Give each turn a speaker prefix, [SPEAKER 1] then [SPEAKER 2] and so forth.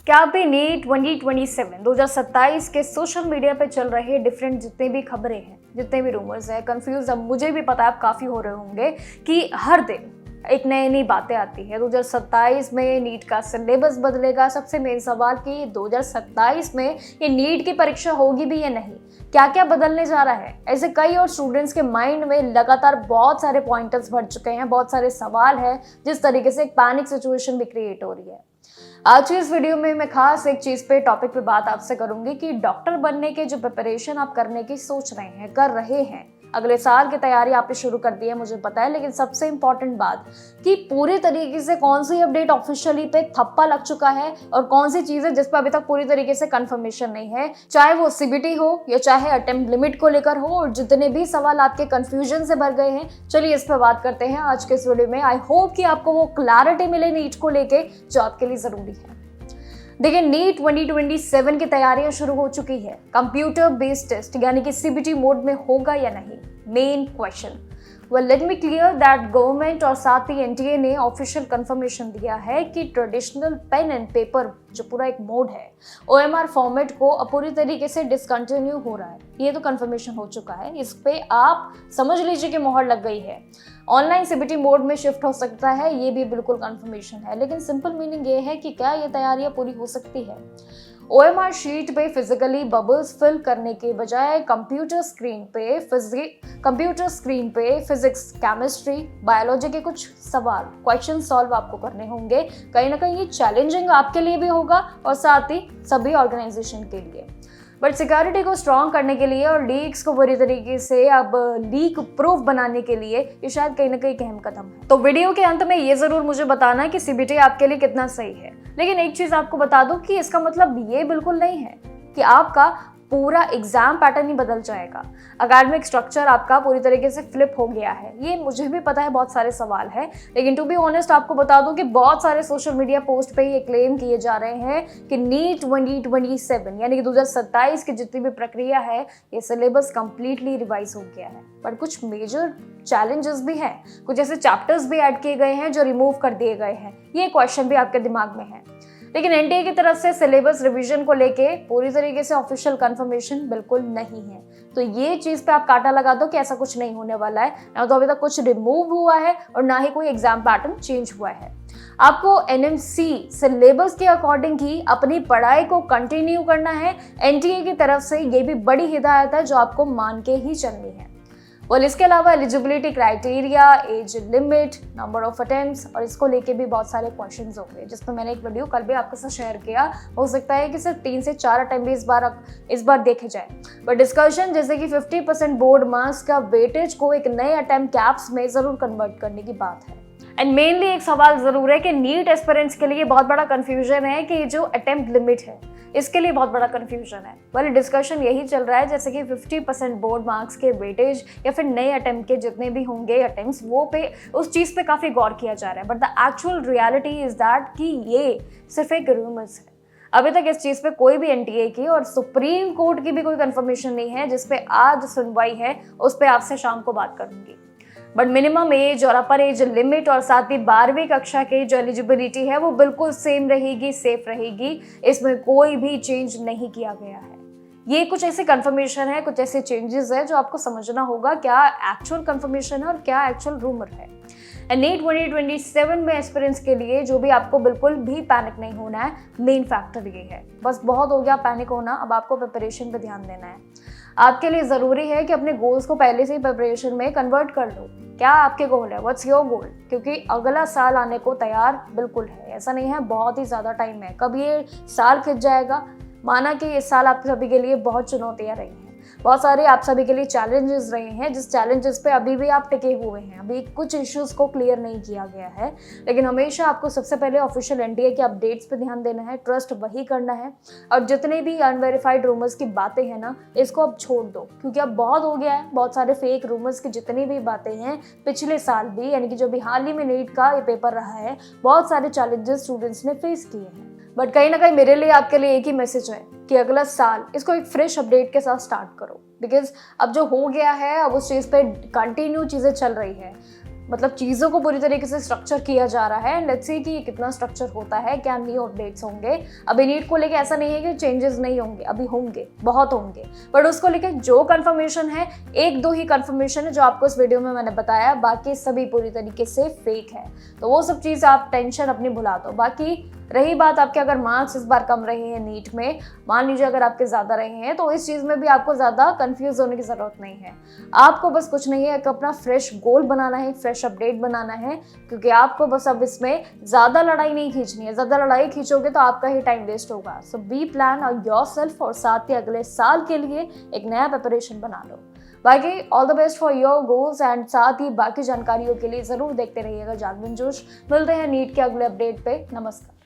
[SPEAKER 1] क्या आप भी नीट 2027 के सोशल मीडिया पे चल रहे डिफरेंट जितने भी खबरें हैं, जितने भी रूमर्स हैं, कंफ्यूज, अब मुझे भी पता है आप काफ़ी हो रहे होंगे कि हर दिन एक नई नई बातें आती है। 2027 में नीट का सिलेबस बदलेगा। सबसे मेन सवाल कि 2027 में ये नीट की परीक्षा होगी भी या नहीं, क्या क्या बदलने जा रहा है। ऐसे कई और स्टूडेंट्स के माइंड में लगातार बहुत सारे पॉइंटर्स भर चुके हैं, बहुत सारे सवाल हैं, जिस तरीके से एक पैनिक सिचुएशन भी क्रिएट हो रही है। आज की इस वीडियो में मैं खास एक चीज पे टॉपिक पे बात आपसे करूंगी कि डॉक्टर बनने के जो प्रिपरेशन आप करने की सोच रहे हैं, कर रहे हैं, अगले साल की तैयारी आपने शुरू कर दी है मुझे पता है, लेकिन सबसे इंपॉर्टेंट बात कि पूरी तरीके से कौन सी अपडेट ऑफिशियली पे थप्पा लग चुका है और कौन सी चीजें जिस पर अभी तक पूरी तरीके से कंफर्मेशन नहीं है, चाहे वो सीबीटी हो या चाहे अटेम्प्ट लिमिट को लेकर हो, और जितने भी सवाल आपके कंफ्यूजन से भर गए हैं, चलिए इस पर बात करते हैं आज के इस वीडियो में। आई होप कि आपको वो क्लैरिटी मिले नीट को लेके जो आपके लिए जरूरी है। देखिए, नीट 2027 की तैयारियां शुरू हो चुकी है। कंप्यूटर बेस्ड टेस्ट यानी कि सीबीटी मोड में होगा या नहीं, main question. Well let me clear that government और साथ ही एनटीए ने ऑफिशियल कंफर्मेशन दिया है कि ट्रेडिशनल पेन एंड पेपर जो पूरा एक मोड है, ओएमआर फॉर्मेट को अब पूरी तरीके से डिसकंटिन्यू हो रहा है। ये तो कंफर्मेशन हो चुका है, इस पे आप समझ लीजिए कि मोहर लग गई है। ऑनलाइन सीबीटी मोड में शिफ्ट हो सकता है, ये भी बिल्कुल कंफर्मेशन है, लेकिन सिंपल मीनिंग ये है कि क्या ये तैयारियां पूरी हो सकती है। ओएमआर शीट पे फिजिकली बबल्स फिल करने के बजाय कंप्यूटर स्क्रीन पे फिजिक्स, केमिस्ट्री, बायोलॉजी के कुछ सवाल, क्वेश्चन सॉल्व आपको करने होंगे। कहीं ना कहीं ये चैलेंजिंग आपके लिए भी होगा और साथ ही सभी ऑर्गेनाइजेशन के लिए। बट सिक्योरिटी को स्ट्रॉन्ग करने के लिए और लीक्स को बुरी तरीके से अब लीक प्रूफ बनाने के लिए ये शायद कहीं ना कहीं एक अहम कदम है। तो वीडियो के अंत में ये जरूर मुझे बताना कि सीबीटी आपके लिए कितना सही है, लेकिन एक चीज आपको बता दूं कि इसका मतलब ये बिल्कुल नहीं है कि आपका पूरा एग्जाम पैटर्न ही बदल जाएगा। एकेडमिक स्ट्रक्चर आपका पूरी तरीके से फ्लिप हो गया है, ये मुझे भी पता है, बहुत सारे सवाल हैं, लेकिन टू बी ऑनेस्ट आपको बता दूं कि बहुत सारे सोशल मीडिया पोस्ट पे ये क्लेम किए जा रहे हैं कि नीट 2027 यानी कि 2027 की जितनी भी प्रक्रिया है, ये सिलेबस कंप्लीटली रिवाइज हो गया है। पर कुछ मेजर चैलेंजेस भी हैं, कुछ ऐसे चैप्टर्स भी ऐड किए गए हैं जो रिमूव कर दिए गए हैं। ये क्वेश्चन भी आपके दिमाग में है, लेकिन एनटीए की तरफ से सिलेबस रिवीजन को लेके पूरी तरीके से ऑफिशियल कंफर्मेशन बिल्कुल नहीं है। तो ये चीज पे आप कांटा लगा दो कि ऐसा कुछ नहीं होने वाला है। ना तो अभी तक कुछ रिमूव हुआ है और ना ही कोई एग्जाम पैटर्न चेंज हुआ है। आपको एनएमसी सिलेबस के अकॉर्डिंग ही अपनी पढ़ाई को कंटिन्यू करना है। एनटीए की तरफ से ये भी बड़ी हिदायत है जो आपको मान के ही चलनी है। और इसके अलावा eligibility criteria, age limit, number of attempts, और इसको लेके भी बहुत सारे क्वेश्चंस होंगे, जिसमें मैंने एक वीडियो कल भी आपके साथ शेयर किया। हो सकता है कि सिर्फ 3 से 4 अटेम्प्ट भी इस बार देखे जाए। बट डिस्कशन जैसे कि 50% बोर्ड मार्क्स का वेटेज को एक नए अटेम्प्ट कैप्स में जरूर कन्वर्ट करने की बात है। एंड मेनली एक सवाल जरूर है कि नीट एस्पिरेंट्स के लिए बहुत बड़ा कंफ्यूजन है कि जो अटेम्प्ट लिमिट है, इसके लिए बहुत बड़ा कंफ्यूजन है। वाली डिस्कशन यही चल रहा है जैसे कि 50% बोर्ड मार्क्स के वेटेज या फिर नए अटेम्प्ट के जितने भी होंगे अटेम्प्ट्स, वो पे उस चीज़ पे काफ़ी गौर किया जा रहा है। But the actual reality is that कि ये सिर्फ एक रूमर्स है। अभी तक इस चीज़ पे कोई भी एनटीए की और सुप्रीम कोर्ट की भी कोई कंफर्मेशन नहीं है, जिसपे आज सुनवाई है, उस पर आपसे शाम को बात करूंगी। बट मिनिमम एज और अपर एज लिमिट और साथ ही 12वीं कक्षा की जो एलिजिबिलिटी है वो बिल्कुल सेम रहेगी, सेफ रहेगी। इसमें कोई भी चेंज नहीं किया गया है। ये कुछ ऐसे कंफर्मेशन है, कुछ ऐसे चेंजेस है जो आपको समझना होगा क्या एक्चुअल कंफर्मेशन है और क्या एक्चुअल रूमर है। नीट 2027 में एस्पिरेंट्स के लिए जो भी आपको बिल्कुल भी पैनिक नहीं होना है, मेन फैक्टर ये है। बस बहुत हो गया पैनिक होना, अब आपको प्रिपरेशन पे ध्यान देना है। आपके लिए ज़रूरी है कि अपने गोल्स को पहले से ही प्रिपरेशन में कन्वर्ट कर लो। क्या आपके गोल है, व्हाट्स योर गोल, क्योंकि अगला साल आने को तैयार बिल्कुल है। ऐसा नहीं है बहुत ही ज़्यादा टाइम है, कब ये साल खिंच जाएगा। माना कि इस साल आप सभी के लिए बहुत चुनौतियाँ रही हैं, बहुत सारे आप सभी के लिए चैलेंजेस रहे हैं, जिस चैलेंजेस पे अभी भी आप टिके हुए हैं। अभी कुछ इश्यूज को क्लियर नहीं किया गया है, लेकिन हमेशा आपको सबसे पहले ऑफिशियल एनटीए के अपडेट्स पे ध्यान देना है, ट्रस्ट वही करना है। और जितने भी अनवेरीफाइड रूमर्स की बातें हैं ना, इसको अब छोड़ दो, क्योंकि अब बहुत हो गया है। बहुत सारे फेक रूमर्स की जितनी भी बातें हैं, पिछले साल भी यानी कि जो भी हाल ही में नीट का ये पेपर रहा है, बहुत सारे चैलेंजेस स्टूडेंट्स ने फेस किए हैं। बट कहीं ना कहीं मेरे लिए आपके लिए एक ही मैसेज है कि अगला साल इसको एक फ्रेश अपडेट के साथ स्टार्ट करो, बिकॉज अब जो हो गया है अब उस चीज़ पे कंटिन्यू चीज़ें चल रही है। मतलब चीज़ों को पूरी तरीके से स्ट्रक्चर किया जा रहा है। एंड लेट्स सी कि ये कितना स्ट्रक्चर होता है, क्या न्यू अपडेट्स होंगे। अभी नीट को लेके ऐसा नहीं है कि चेंजेस नहीं होंगे, अभी होंगे, बहुत होंगे, बट उसको लेके जो कंफर्मेशन है, 1-2 ही कंफर्मेशन है जो आपको इस वीडियो में मैंने बताया, बाकी सभी पूरी तरीके से फेक है। तो वो सब चीज़ आप टेंशन अपनी भुला दो। बाकी रही बात आपके अगर मार्क्स इस बार कम रहे हैं नीट में, मान लीजिए अगर आपके ज़्यादा रहे हैं, तो इस चीज़ में भी आपको ज़्यादा कंफ्यूज होने की ज़रूरत नहीं है। आपको बस कुछ नहीं है, एक अपना फ्रेश गोल बनाना है, फ्रेश अपडेट बनाना है, क्योंकि आपको बस अब इसमें ज़्यादा लड़ाई नहीं खींचनी है। ज़्यादा लड़ाई खींचोगे तो आपका ही टाइम वेस्ट होगा। सो बी प्लान और योरसेल्फ, और साथ ही अगले साल के लिए एक नया प्रिपरेशन बना लो। बाकी all the best for your goals. And साथ ही बाकी जानकारियों के लिए ज़रूर देखते रहिएगा जानविन जोश। मिलते हैं नीट के अगले अपडेट पे। नमस्कार।